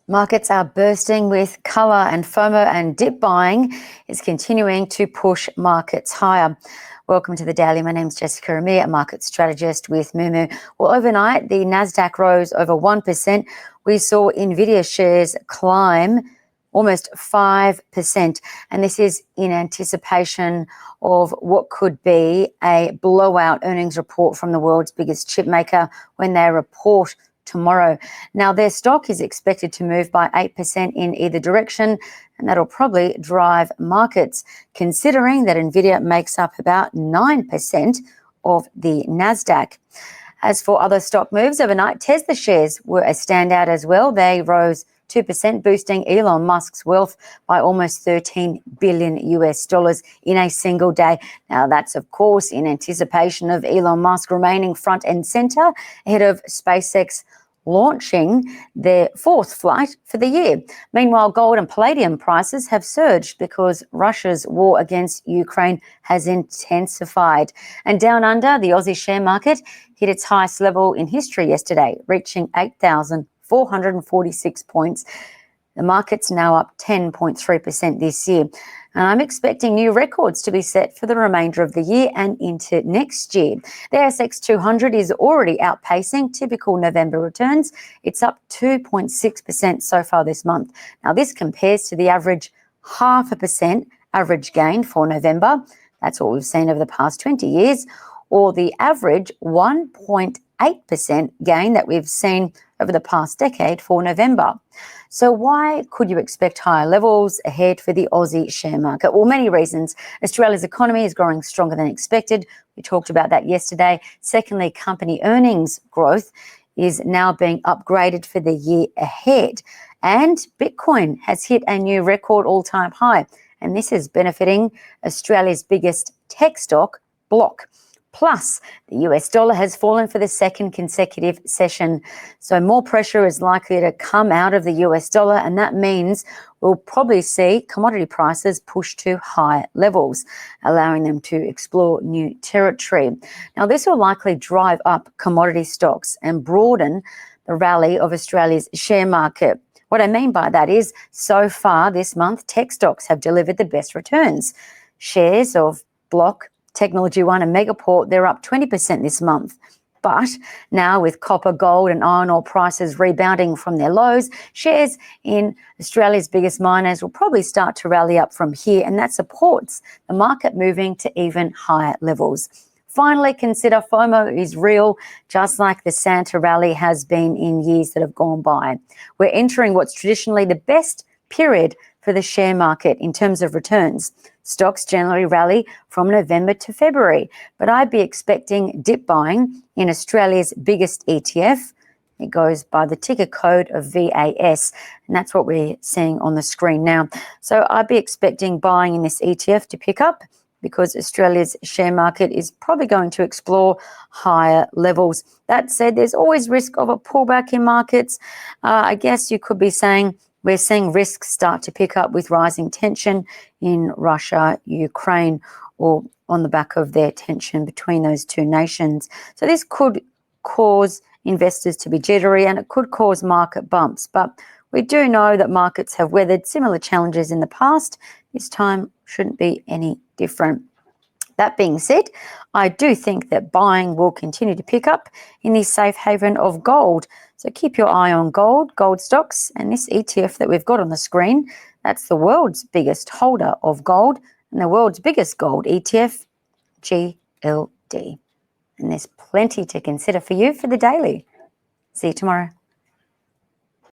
Markets are bursting with colour and FOMO, and dip buying is continuing to push markets higher. Welcome to the Daily. My name is Jessica Amir, a market strategist with Moomoo. Well, overnight, the Nasdaq rose over 1%. We saw Nvidia shares climb almost 5%, and this is in anticipation of what could be a blowout earnings report from the world's biggest chip maker when they report tomorrow. Now, their stock is expected to move by 8% in either direction, and that'll probably drive markets, considering that Nvidia makes up about 9% of the Nasdaq. As for other stock moves overnight, Tesla shares were a standout as well. They rose 2%, boosting Elon Musk's wealth by almost $13 billion in a single day. Now, that's, of course, in anticipation of Elon Musk remaining front and center ahead of SpaceX launching their fourth flight for the year. Meanwhile, gold and palladium prices have surged because Russia's war against Ukraine has intensified. And down under, the Aussie share market hit its highest level in history yesterday, reaching 8,446 points. The market's now up 10.3% this year. And I'm expecting new records to be set for the remainder of the year and into next year. The ASX 200 is already outpacing typical November returns. It's up 2.6% so far this month. Now, this compares to the average 0.5% average gain for November. That's what we've seen over the past 20 years, or the average 1.8% gain that we've seen over the past decade for November. So why could you expect higher levels ahead for the Aussie share market? Well, many reasons. Australia's economy is growing stronger than expected. We talked about that yesterday. Secondly, company earnings growth is now being upgraded for the year ahead. And Bitcoin has hit a new record all-time high. And this is benefiting Australia's biggest tech stock, Block. Plus, the US dollar has fallen for the second consecutive session. So more pressure is likely to come out of the US dollar, and that means we'll probably see commodity prices push to higher levels, allowing them to explore new territory. Now, this will likely drive up commodity stocks and broaden the rally of Australia's share market. What I mean by that is, so far this month, tech stocks have delivered the best returns. Shares of Block, Technology One and Megaport, they're up 20% this month. But now with copper, gold and iron ore prices rebounding from their lows, shares in Australia's biggest miners will probably start to rally up from here, and that supports the market moving to even higher levels. Finally, consider FOMO is real, just like the Santa rally has been in years that have gone by. We're entering what's traditionally the best period for the share market in terms of returns. Stocks generally rally from November to February, but I'd be expecting dip buying in Australia's biggest ETF. It goes by the ticker code of VAS, and that's what we're seeing on the screen now. So I'd be expecting buying in this ETF to pick up because Australia's share market is probably going to explore higher levels. That said, there's always risk of a pullback in markets. I guess you could be saying we're seeing risks start to pick up with rising tension in Russia, Ukraine, or on the back of their tension between those two nations. So this could cause investors to be jittery, and it could cause market bumps. But we do know that markets have weathered similar challenges in the past. This time shouldn't be any different. That being said, I do think that buying will continue to pick up in the safe haven of gold. So keep your eye on gold stocks, and this ETF that we've got on the screen, that's the world's biggest holder of gold and the world's biggest gold ETF, GLD. And there's plenty to consider for you for the daily. See you tomorrow.